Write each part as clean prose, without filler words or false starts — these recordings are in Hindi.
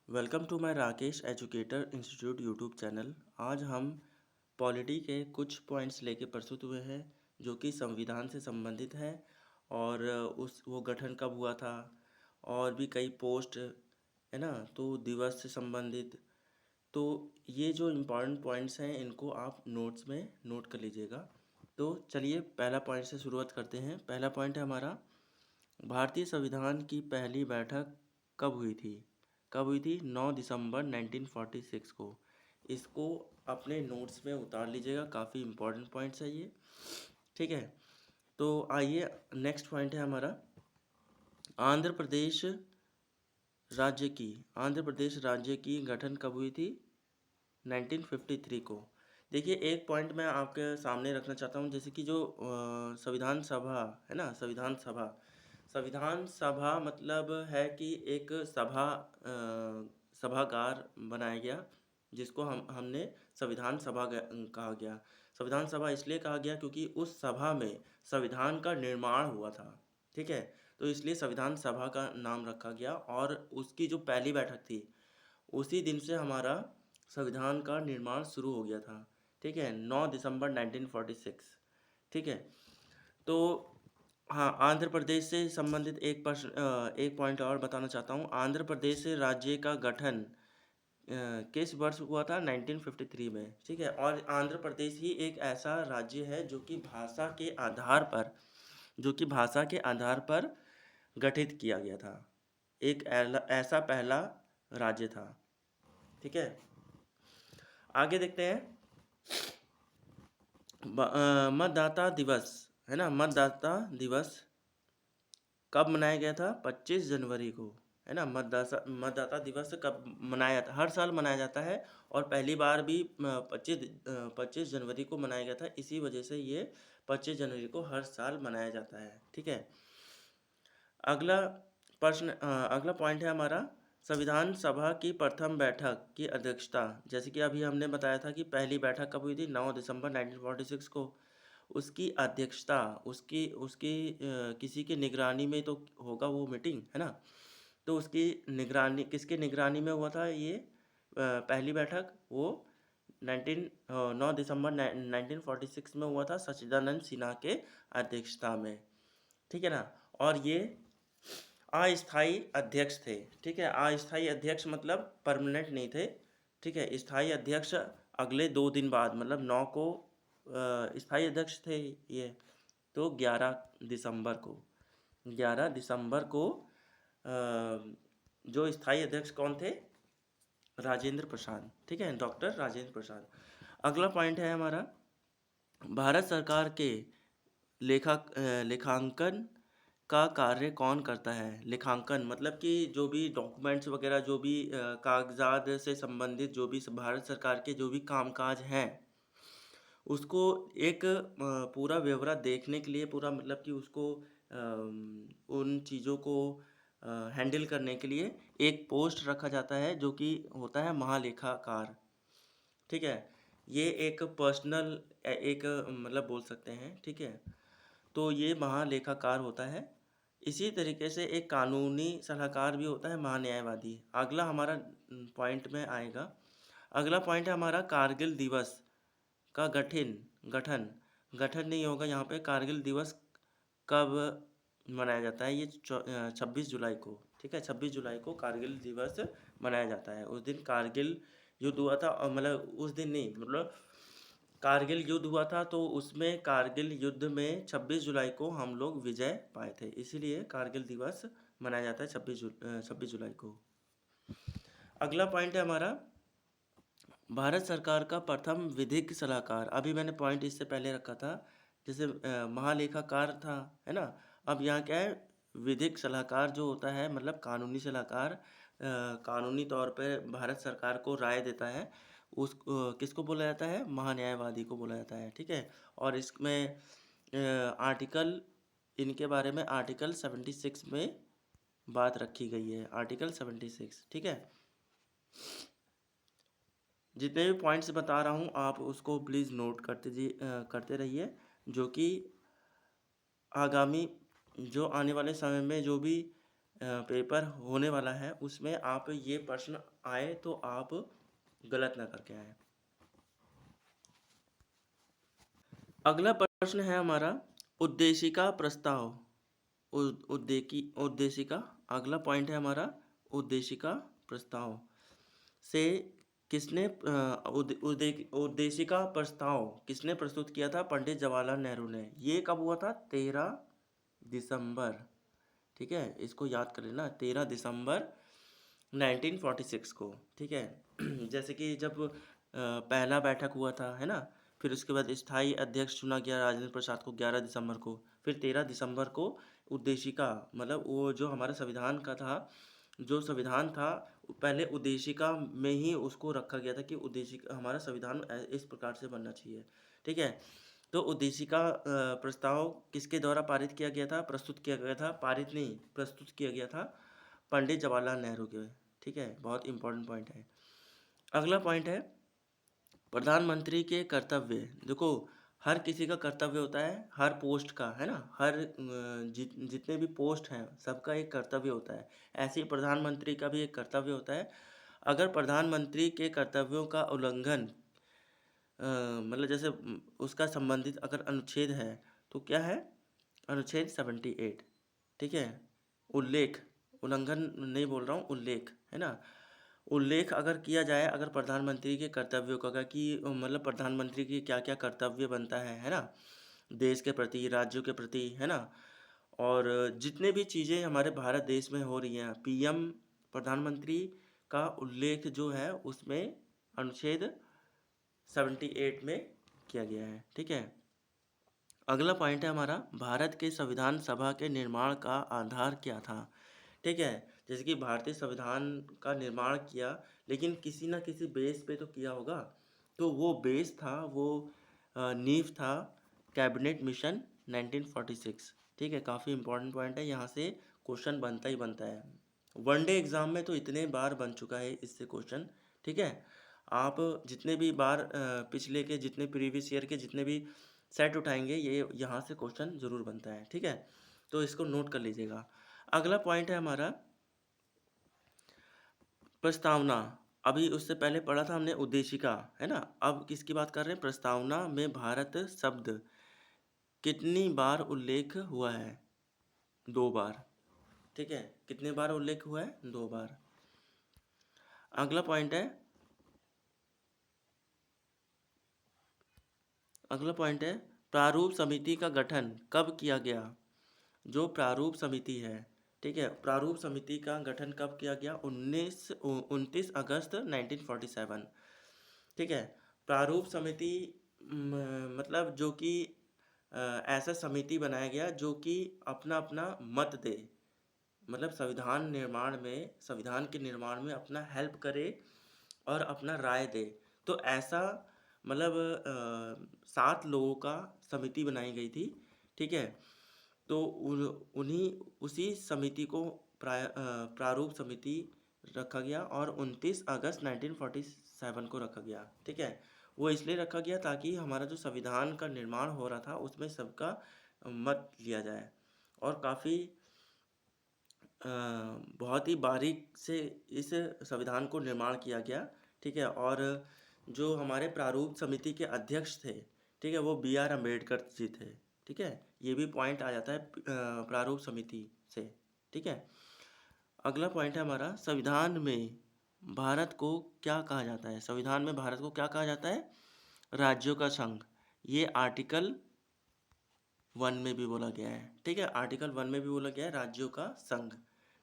Welcome to my Rakesh educator institute YouTube channel. आज हम पॉलिटी के कुछ पॉइंट्स लेके प्रस्तुत हुए हैं जो कि संविधान से संबंधित है और उस वो गठन कब हुआ था और भी कई पोस्ट है ना, तो दिवस से संबंधित। तो ये जो इम्पोर्टेंट पॉइंट्स हैं इनको आप नोट्स में नोट कर लीजिएगा। तो चलिए पहला पॉइंट से शुरुआत करते हैं। पहला पॉइंट है हमारा, भारतीय संविधान की पहली बैठक कब हुई थी? कब हुई थी? 9 दिसंबर 1946 को। इसको अपने नोट्स में उतार लीजिएगा, काफ़ी इम्पोर्टेंट पॉइंट्स है ये। ठीक है, तो आइए नेक्स्ट पॉइंट है हमारा, आंध्र प्रदेश आंध्र प्रदेश राज्य की गठन कब हुई थी? 1953 को। देखिए एक पॉइंट मैं आपके सामने रखना चाहता हूँ, जैसे कि जो संविधान सभा है ना, संविधान सभा मतलब है कि एक सभागार बनाया गया जिसको हमने संविधान सभा कहा गया। संविधान सभा इसलिए कहा गया क्योंकि उस सभा में संविधान का निर्माण हुआ था। ठीक है, तो इसलिए संविधान सभा का नाम रखा गया और उसकी जो पहली बैठक थी उसी दिन से हमारा संविधान का निर्माण शुरू हो गया था। ठीक है, 9 दिसंबर 1946। ठीक है, तो हाँ, आंध्र प्रदेश से संबंधित एक पॉइंट और बताना चाहता हूँ। आंध्र प्रदेश राज्य का गठन किस वर्ष हुआ था? 1953 में। ठीक है, और आंध्र प्रदेश ही एक ऐसा राज्य है जो कि भाषा के आधार पर गठित किया गया था। एक ऐसा पहला राज्य था। ठीक है, आगे देखते हैं। मतदाता दिवस है ना, मतदाता दिवस कब मनाया गया था? 25 जनवरी को। है ना, मतदाता दिवस कब मनाया था? हर साल मनाया जाता है और पहली बार भी 25 जनवरी को मनाया गया था। इसी वजह से ये 25 जनवरी को हर साल मनाया जाता है। ठीक है, अगला अगला पॉइंट है हमारा, संविधान सभा की प्रथम बैठक की अध्यक्षता। जैसे कि अभी हमने बताया था कि पहली बैठक कब हुई थी? 9 दिसंबर 1946 को। उसकी अध्यक्षता उसकी उसकी किसी की निगरानी में तो होगा वो मीटिंग, है ना। तो उसकी निगरानी किसके निगरानी में हुआ था ये पहली बैठक? वो 9 दिसंबर 1946 में हुआ था, सच्चिदानंद सिन्हा के अध्यक्षता में। ठीक है ना, और ये अस्थाई अध्यक्ष थे। ठीक है, अस्थाई अध्यक्ष मतलब परमानेंट नहीं थे। ठीक है, स्थाई अध्यक्ष अगले 2 दिन बाद मतलब 9 को स्थाई अध्यक्ष थे ये। तो 11 दिसंबर को जो स्थाई अध्यक्ष कौन थे? राजेंद्र प्रसाद। ठीक है, डॉक्टर राजेंद्र प्रसाद। अगला पॉइंट है हमारा, भारत सरकार के लेखांकन का कार्य कौन करता है? लेखांकन मतलब कि जो भी डॉक्यूमेंट्स वगैरह, जो भी कागजात से संबंधित जो भी भारत सरकार के जो भी कामकाज हैं उसको एक पूरा ब्यौरा देखने के लिए, पूरा मतलब कि उसको उन चीज़ों को हैंडल करने के लिए एक पोस्ट रखा जाता है जो कि होता है महालेखाकार। ठीक है, ये एक पर्सनल एक मतलब बोल सकते हैं। ठीक है, तो ये महालेखाकार होता है। इसी तरीके से एक कानूनी सलाहकार भी होता है महान्यायवादी। अगला हमारा पॉइंट में आएगा। अगला पॉइंट है हमारा, कारगिल दिवस का गठन गठन नहीं होगा यहाँ पे। कारगिल दिवस कब मनाया जाता है? ये 26 जुलाई को। ठीक है, 26 जुलाई को कारगिल दिवस मनाया जाता है। उस दिन कारगिल युद्ध हुआ था, मतलब उस दिन नहीं, मतलब कारगिल युद्ध हुआ था, तो उसमें कारगिल युद्ध में 26 जुलाई को हम लोग विजय पाए थे, इसीलिए कारगिल दिवस मनाया जाता है 26 जुलाई को। अगला पॉइंट है हमारा, भारत सरकार का प्रथम विधिक सलाहकार। अभी मैंने पॉइंट इससे पहले रखा था, जैसे महालेखाकार था, है ना। अब यहाँ क्या है, विधिक सलाहकार जो होता है मतलब कानूनी सलाहकार, कानूनी तौर पे भारत सरकार को राय देता है। किसको बोला जाता है? महान्यायवादी को बोला जाता है। ठीक है, और इसमें आर्टिकल इनके बारे में आर्टिकल 76 में बात रखी गई है, आर्टिकल 76। ठीक है, जितने भी पॉइंट्स बता रहा हूँ आप उसको प्लीज़ नोट करते रहिए, जो कि आगामी जो आने वाले समय में जो भी पेपर होने वाला है, उसमें आप ये प्रश्न आए तो आप गलत ना करके आए। अगला प्रश्न है हमारा उद्देशिका प्रस्ताव। उद्देशिका, अगला पॉइंट है हमारा उद्देशिका प्रस्ताव से किसने उद्देशिका प्रस्ताव किसने प्रस्तुत किया था? पंडित जवाहरलाल नेहरू ने। ये कब हुआ था? 13 दिसंबर। ठीक है, इसको याद कर लेना, 13 दिसंबर 1946 को। ठीक है जैसे कि जब पहला बैठक हुआ था, है ना, फिर उसके बाद स्थायी अध्यक्ष चुना गया राजेंद्र प्रसाद को 11 दिसंबर को, फिर 13 दिसंबर को उद्देशिका, मतलब वो जो हमारा संविधान का था, जो संविधान था पहले उद्देशिका में ही उसको रखा गया था कि उद्देशिका हमारा संविधान इस प्रकार से बनना चाहिए। ठीक है, तो उद्देशिका प्रस्ताव किसके द्वारा पारित किया गया था? प्रस्तुत किया गया था, पारित नहीं, प्रस्तुत किया गया था पंडित जवाहरलाल नेहरू के। ठीक है, बहुत इंपॉर्टेंट पॉइंट है। अगला पॉइंट है प्रधानमंत्री के कर्तव्य। देखो, हर किसी का कर्तव्य होता है, हर पोस्ट का, है ना, हर जितने भी पोस्ट हैं सबका एक कर्तव्य होता है। ऐसे ही प्रधानमंत्री का भी एक कर्तव्य होता है। अगर प्रधानमंत्री के कर्तव्यों का उल्लंघन मतलब जैसे उसका संबंधित अगर अनुच्छेद है तो क्या है? अनुच्छेद 78। ठीक है, उल्लेख, उल्लंघन नहीं बोल रहा हूँ, उल्लेख, है ना, उल्लेख अगर किया जाए अगर प्रधानमंत्री के कर्तव्यों का कि मतलब प्रधानमंत्री की क्या क्या कर्तव्य बनता है ना, देश के प्रति, राज्यों के प्रति, है ना, और जितने भी चीज़ें हमारे भारत देश में हो रही हैं, पीएम प्रधानमंत्री का उल्लेख जो है उसमें अनुच्छेद 78 में किया गया है। ठीक है, अगला पॉइंट है हमारा भारत के संविधान सभा के निर्माण का आधार क्या था? ठीक है, जैसे कि भारतीय संविधान का निर्माण किया, लेकिन किसी ना किसी बेस पे तो किया होगा, तो वो बेस था, वो नींव था कैबिनेट मिशन 1946। ठीक है, काफ़ी इंपॉर्टेंट पॉइंट है, यहाँ से क्वेश्चन बनता ही बनता है। वनडे एग्ज़ाम में तो इतने बार बन चुका है इससे क्वेश्चन। ठीक है, आप जितने भी बार पिछले के जितने प्रीवियस ईयर के जितने भी सेट उठाएंगे, ये यहाँ से क्वेश्चन ज़रूर बनता है। ठीक है, तो इसको नोट कर लीजिएगा। अगला पॉइंट है हमारा प्रस्तावना। अभी उससे पहले पढ़ा था हमने उद्देशिका, है ना, अब किसकी बात कर रहे हैं? प्रस्तावना में भारत शब्द कितनी बार उल्लेख हुआ है? 2 बार। ठीक है, कितने बार उल्लेख हुआ है? 2 बार। अगला पॉइंट है, अगला पॉइंट है प्रारूप समिति का गठन कब किया गया? जो प्रारूप समिति है, ठीक है, प्रारूप समिति का गठन कब किया गया? 29 अगस्त 1947। ठीक है, प्रारूप समिति मतलब जो कि ऐसा समिति बनाया गया जो कि अपना अपना मत दे, मतलब संविधान के निर्माण में अपना हेल्प करे और अपना राय दे। तो ऐसा मतलब 7 लोगों का समिति बनाई गई थी। ठीक है, तो उन्हीं उसी समिति को प्रारूप समिति रखा गया और 29 अगस्त 1947 को रखा गया। ठीक है, वो इसलिए रखा गया ताकि हमारा जो संविधान का निर्माण हो रहा था उसमें सबका मत लिया जाए, और काफ़ी बहुत ही बारीक से इस संविधान को निर्माण किया गया। ठीक है, और जो हमारे प्रारूप समिति के अध्यक्ष थे, ठीक है, वो B.R. अम्बेडकर जी थे। ठीक है, ये भी पॉइंट आ जाता है प्रारूप समिति से। ठीक है, अगला पॉइंट है हमारा संविधान में भारत को क्या कहा जाता है? संविधान में भारत को क्या कहा जाता है? राज्यों का संघ। ये आर्टिकल 1 में भी बोला गया है। ठीक है, आर्टिकल 1 में भी बोला गया है राज्यों का संघ।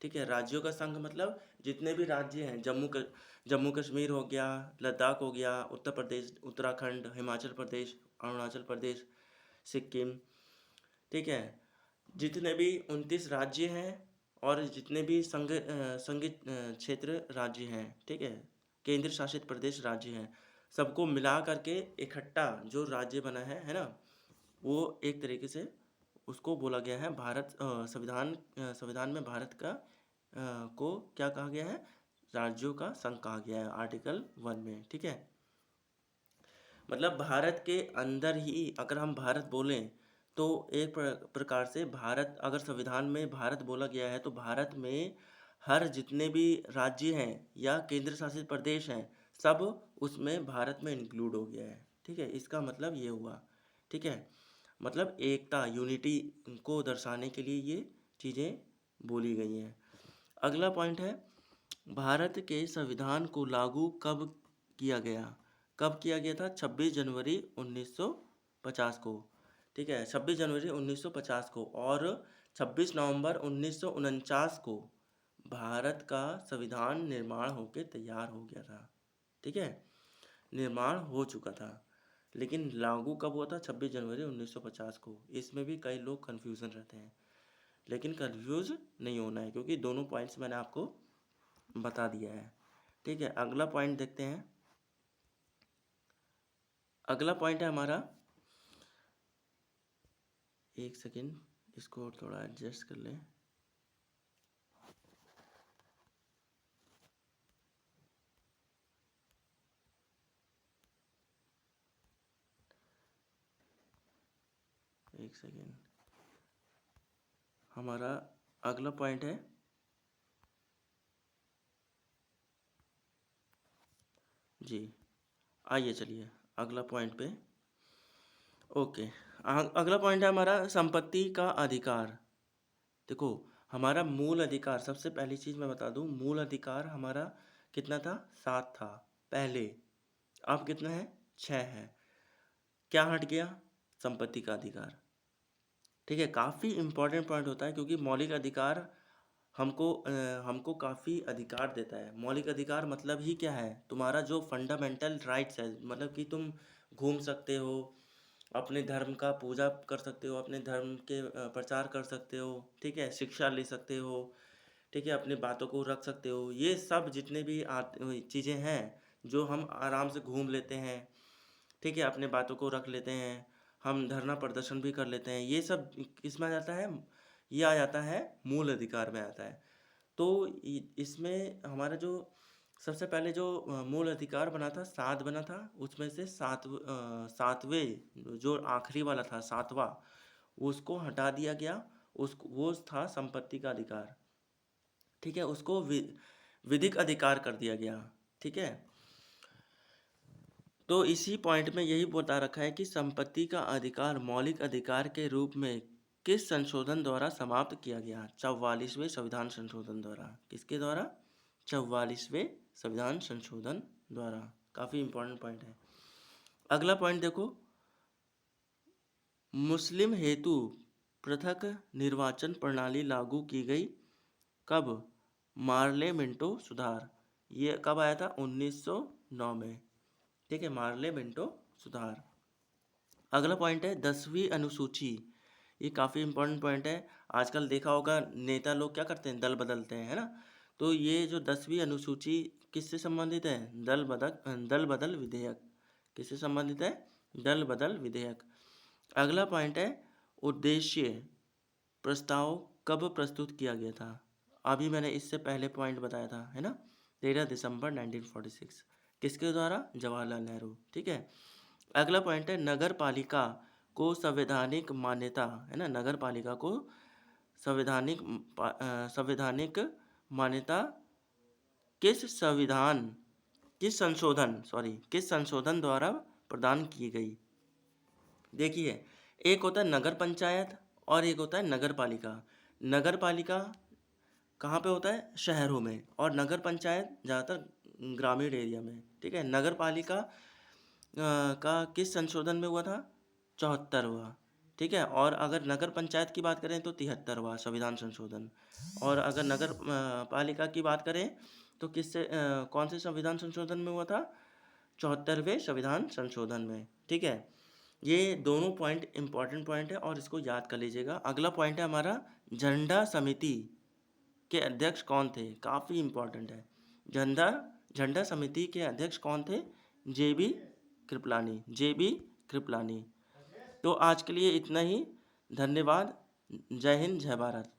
ठीक है, राज्यों का संघ मतलब जितने भी राज्य हैं, जम्मू कश्मीर हो गया, लद्दाख हो गया, उत्तर प्रदेश, उत्तराखंड, हिमाचल प्रदेश, अरुणाचल प्रदेश, सिक्किम। ठीक है, जितने भी 29 राज्य हैं और जितने भी संघ क्षेत्र राज्य हैं, ठीक है, केंद्र शासित प्रदेश राज्य हैं, सबको मिला करके इकट्ठा जो राज्य बना है ना, वो एक तरीके से उसको बोला गया है भारत संविधान में भारत का को क्या कहा गया है? राज्यों का संघ कहा गया है आर्टिकल 1 में। ठीक है, मतलब भारत के अंदर ही अगर हम भारत बोलें तो एक प्रकार से भारत, अगर संविधान में भारत बोला गया है तो भारत में हर जितने भी राज्य हैं या केंद्र शासित प्रदेश हैं, सब उसमें भारत में इंक्लूड हो गया है। ठीक है, इसका मतलब ये हुआ। ठीक है, मतलब एकता, यूनिटी को दर्शाने के लिए ये चीज़ें बोली गई हैं। अगला पॉइंट है, भारत के संविधान को लागू कब किया गया? कब किया गया था? 26 जनवरी 1950 को। ठीक है, 26 जनवरी 1950 को। और 26 नवंबर 1949 को भारत का संविधान निर्माण होकर तैयार हो गया था। ठीक है, निर्माण हो चुका था, लेकिन लागू कब हुआ था? 26 जनवरी 1950 को। इसमें भी कई लोग कन्फ्यूज़न रहते हैं, लेकिन कन्फ्यूज़ नहीं होना है, क्योंकि दोनों पॉइंट्स मैंने आपको बता दिया है। ठीक है, अगला पॉइंट देखते हैं। अगला पॉइंट है हमारा, एक सेकेंड, इसको थोड़ा एडजस्ट कर लें। एक सेकेंड, हमारा अगला पॉइंट है, जी आइए चलिए अगला पॉइंट पे। ओके, अगला पॉइंट है हमारा संपत्ति का अधिकार। देखो, हमारा मूल अधिकार, सबसे पहली चीज़ मैं बता दूं, मूल अधिकार हमारा कितना था? 7 था पहले। अब कितना है? 6 है। क्या हट गया? संपत्ति का अधिकार। ठीक है, काफ़ी इम्पोर्टेंट पॉइंट होता है, क्योंकि मौलिक अधिकार हमको काफ़ी अधिकार देता है। मौलिक अधिकार मतलब ही क्या है? तुम्हारा जो फंडामेंटल राइट्स है, मतलब कि तुम घूम सकते हो, अपने धर्म का पूजा कर सकते हो, अपने धर्म के प्रचार कर सकते हो। ठीक है, शिक्षा ले सकते हो। ठीक है, अपनी बातों को रख सकते हो। ये सब जितने भी चीज़ें हैं जो हम आराम से घूम लेते हैं। ठीक है, अपने बातों को रख लेते हैं, हम धरना प्रदर्शन भी कर लेते हैं। ये सब किस में आ जाता है? ये आ जाता है मूल अधिकार में आता है। तो इसमें हमारा जो सबसे पहले जो मूल अधिकार बना था, 7 बना था, उसमें से सातवें जो आखिरी वाला था, 7वां, उसको हटा दिया गया। उसको, वो था संपत्ति का अधिकार। ठीक है, उसको विधिक अधिकार कर दिया गया। ठीक है, तो इसी पॉइंट में यही बता रखा है कि संपत्ति का अधिकार मौलिक अधिकार के रूप में किस संशोधन द्वारा समाप्त किया गया? 44वें संविधान संशोधन द्वारा। किसके द्वारा? 44वें संविधान संशोधन द्वारा। काफ़ी इंपॉर्टेंट पॉइंट है। अगला पॉइंट देखो, मुस्लिम हेतु पृथक निर्वाचन प्रणाली लागू की गई कब? मार्ले मिंटो सुधार। ये कब आया था? 1909 में। ठीक है, मार्ले मिंटो सुधार। अगला पॉइंट है 10वीं अनुसूची। ये काफ़ी इंपॉर्टेंट पॉइंट है। आजकल देखा होगा नेता लोग क्या करते हैं? दल बदलते हैं, है ना? तो ये जो 10वीं अनुसूची किससे संबंधित है? दल बदल विधेयक। किससे संबंधित है? दल बदल विधेयक। अगला पॉइंट है उद्देश्य प्रस्ताव कब प्रस्तुत किया गया था? अभी मैंने इससे पहले पॉइंट बताया था, है ना? 13 दिसंबर 1946। किसके द्वारा? जवाहरलाल नेहरू। ठीक है, अगला पॉइंट है नगर पालिका को संवैधानिक मान्यता, है ना? नगर पालिका को संवैधानिक मान्यता किस संशोधन द्वारा प्रदान की गई? देखिए, एक होता है नगर पंचायत और एक होता है नगर पालिका। नगर पालिका कहाँ पे होता है? शहरों में। और नगर पंचायत ज़्यादातर ग्रामीण एरिया में। ठीक है, नगर पालिका का किस संशोधन में हुआ था? 74वां। ठीक है, और अगर नगर पंचायत की बात करें तो 73वां संविधान संशोधन। और अगर नगर पालिका की बात करें तो कौन से संविधान संशोधन में हुआ था? 74वें संविधान संशोधन में। ठीक है, ये दोनों पॉइंट इंपॉर्टेंट पॉइंट है और इसको याद कर लीजिएगा। अगला पॉइंट है हमारा झंडा समिति के अध्यक्ष कौन थे? काफ़ी इंपॉर्टेंट है। झंडा झंडा समिति के अध्यक्ष कौन थे? J B Kripalani. तो आज के लिए इतना ही। धन्यवाद। जय हिंद, जय भारत।